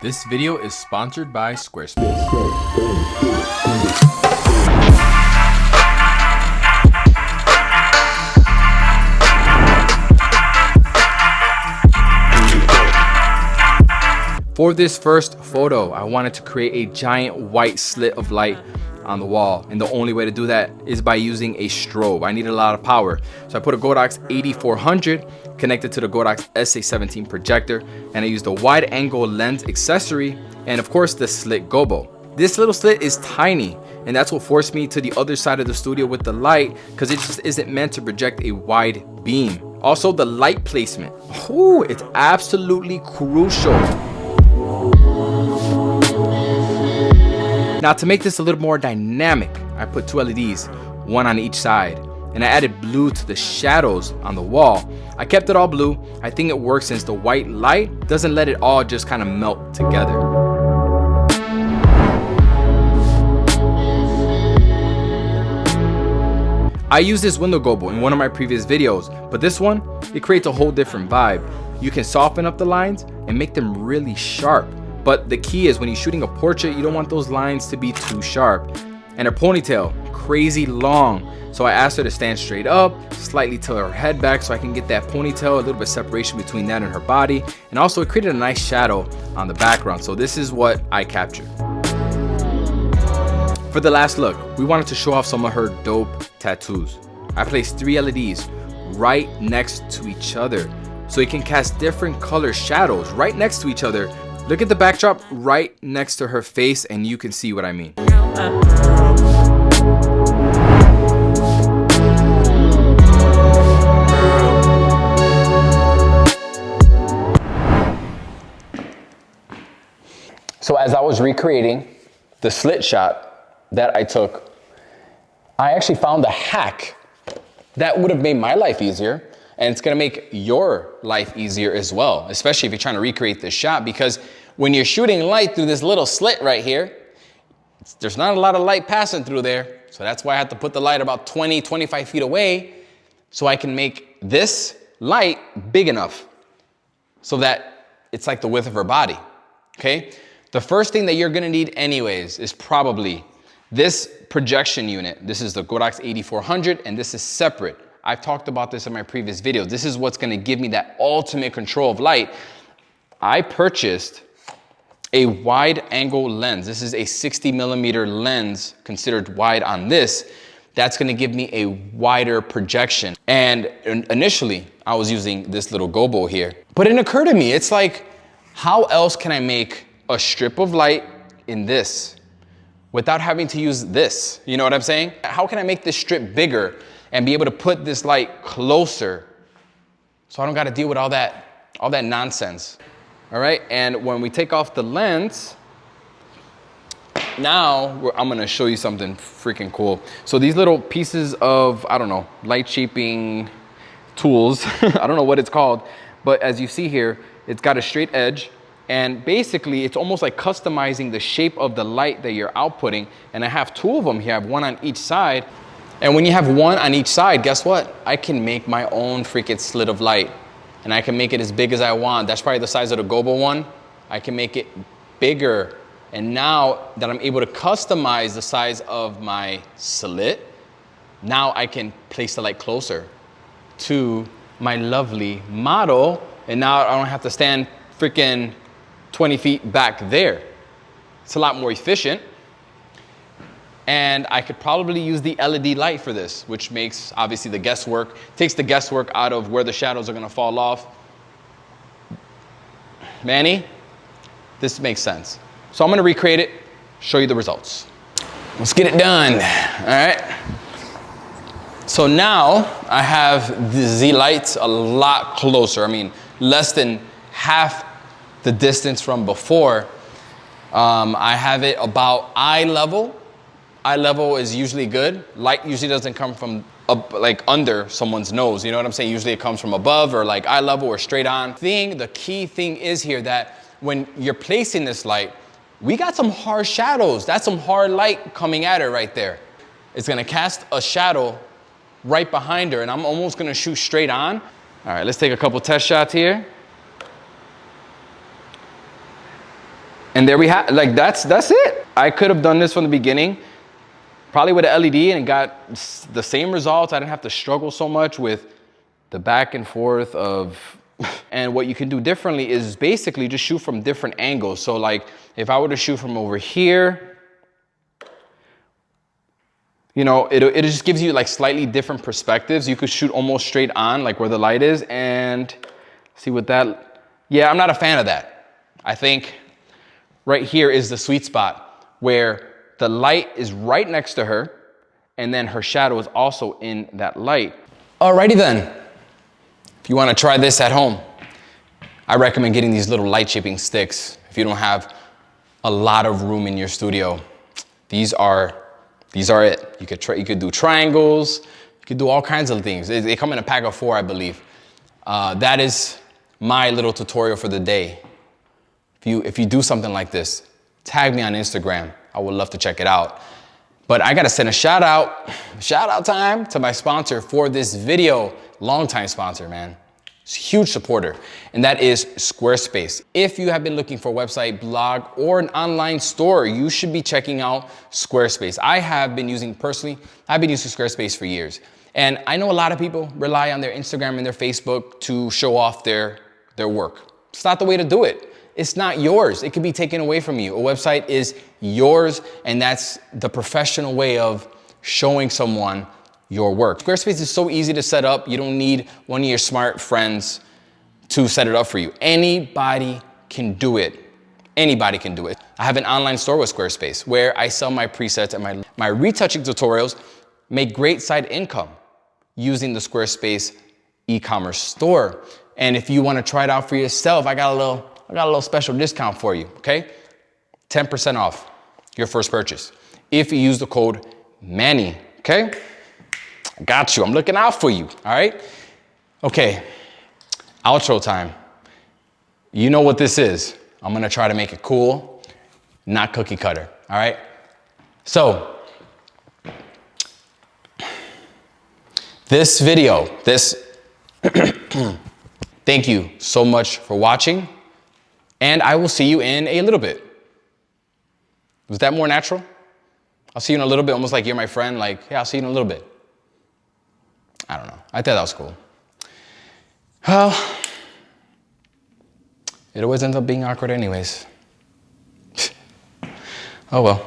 This video is sponsored by Squarespace. For this first photo, I wanted to create a giant white slit of light on the wall, and the only way to do that is by using a strobe. I needed a lot of power, so I put a Gobos 8400 connected to the Gobos SA17 projector, and I used a wide angle lens accessory and of course the slit gobo. This little slit is tiny, and that's what forced me to the other side of the studio with the light, because it just isn't meant to project a wide beam. Also, the light placement, it's absolutely crucial. Now, to make this a little more dynamic, I put two LEDs, one on each side, and I added blue to the shadows on the wall. I kept it all blue. I think it works since the white light doesn't let it all just kind of melt together. I used this window gobo in one of my previous videos, but this one, it creates a whole different vibe. You can soften up the lines and make them really sharp. But the key is when you're shooting a portrait, you don't want those lines to be too sharp. And her ponytail, crazy long. So I asked her to stand straight up, slightly tilt her head back so I can get that ponytail, a little bit of separation between that and her body. And also it created a nice shadow on the background. So this is what I captured. For the last look, we wanted to show off some of her dope tattoos. I placed 3 LEDs right next to each other, so you can cast different color shadows right next to each other. Look at the backdrop right next to her face and you can see what I mean. So as I was recreating the slit shot that I took, I actually found a hack that would have made my life easier. And it's gonna make your life easier as well, especially if you're trying to recreate this shot, because when you're shooting light through this little slit right here, there's not a lot of light passing through there. So that's why I had to put the light about 20, 25 feet away so I can make this light big enough so that it's like the width of her body, okay? The first thing that you're gonna need anyways is probably this projection unit. This is the Gobos 8400, and this is separate. I've talked about this in my previous videos. This is what's gonna give me that ultimate control of light. I purchased a wide angle lens. This is a 60mm lens, considered wide on this. That's gonna give me a wider projection. And initially, I was using this little gobo here. But it occurred to me, it's like, how else can I make a strip of light in this without having to use this? You know what I'm saying? How can I make this strip bigger and be able to put this light closer so I don't gotta deal with all that nonsense? All right, and when we take off the lens, now I'm gonna show you something freaking cool. So these little pieces of, I don't know, light shaping tools, I don't know what it's called, but as you see here, it's got a straight edge, and basically it's almost like customizing the shape of the light that you're outputting. And I have 2 of them here, I have one on each side. And when you have one on each side, guess what? I can make my own freaking slit of light. And I can make it as big as I want. That's probably the size of the gobo one. I can make it bigger. And now that I'm able to customize the size of my slit, now I can place the light closer to my lovely model. And now I don't have to stand freaking 20 feet back there. It's a lot more efficient. And I could probably use the LED light for this, which makes obviously the guesswork, takes the guesswork out of where the shadows are gonna fall off. Manny, this makes sense. So I'm gonna recreate it, show you the results. Let's get it done, all right? So now I have the Z lights a lot closer. I mean, less than half the distance from before. I have it about eye level. Eye level is usually good. Light usually doesn't come from up, like under someone's nose. You know what I'm saying? Usually it comes from above or like eye level or straight on. The key thing is here that when you're placing this light, we got some hard shadows. That's some hard light coming at her right there. It's gonna cast a shadow right behind her, and I'm almost gonna shoot straight on. All right, let's take a couple test shots here. And there we have, like, that's it. I could have done this from the beginning, probably with an LED, and got the same results. I didn't have to struggle so much with the back and forth of, and what you can do differently is basically just shoot from different angles. So like if I were to shoot from over here, you know, it just gives you like slightly different perspectives. You could shoot almost straight on, like where the light is, and see what that, yeah, I'm not a fan of that. I think right here is the sweet spot where the light is right next to her, and then her shadow is also in that light. Alrighty then. If you want to try this at home, I recommend getting these little light shaping sticks. If you don't have a lot of room in your studio, these are it. You could do triangles, you could do all kinds of things. They come in a pack of 4, I believe. That is my little tutorial for the day. If you do something like this, tag me on Instagram. I would love to check it out. But I gotta send a shout out time to my sponsor for this video. Longtime sponsor, man. It's a huge supporter, and that is Squarespace. If you have been looking for a website, blog, or an online store, you should be checking out Squarespace. I've been using Squarespace for years. And I know a lot of people rely on their Instagram and their Facebook to show off their work. It's not the way to do it. It's not yours. It can be taken away from you. A website is yours, and that's the professional way of showing someone your work. Squarespace is so easy to set up. You don't need one of your smart friends to set it up for you. Anybody can do it. Anybody can do it. I have an online store with Squarespace where I sell my presets, and my retouching tutorials make great side income using the Squarespace e-commerce store. And if you want to try it out for yourself, I got a little special discount for you, okay? 10% off your first purchase if you use the code Manny, okay? I got you. I'm looking out for you, all right? Okay, outro time. You know what this is. I'm gonna try to make it cool, not cookie cutter, all right? So, this video, thank you so much for watching, and I will see you in a little bit. Was that more natural? I'll see you in a little bit, almost like you're my friend, like, yeah, I'll see you in a little bit. I don't know. I thought that was cool. Well, it always ends up being awkward anyways. Oh well.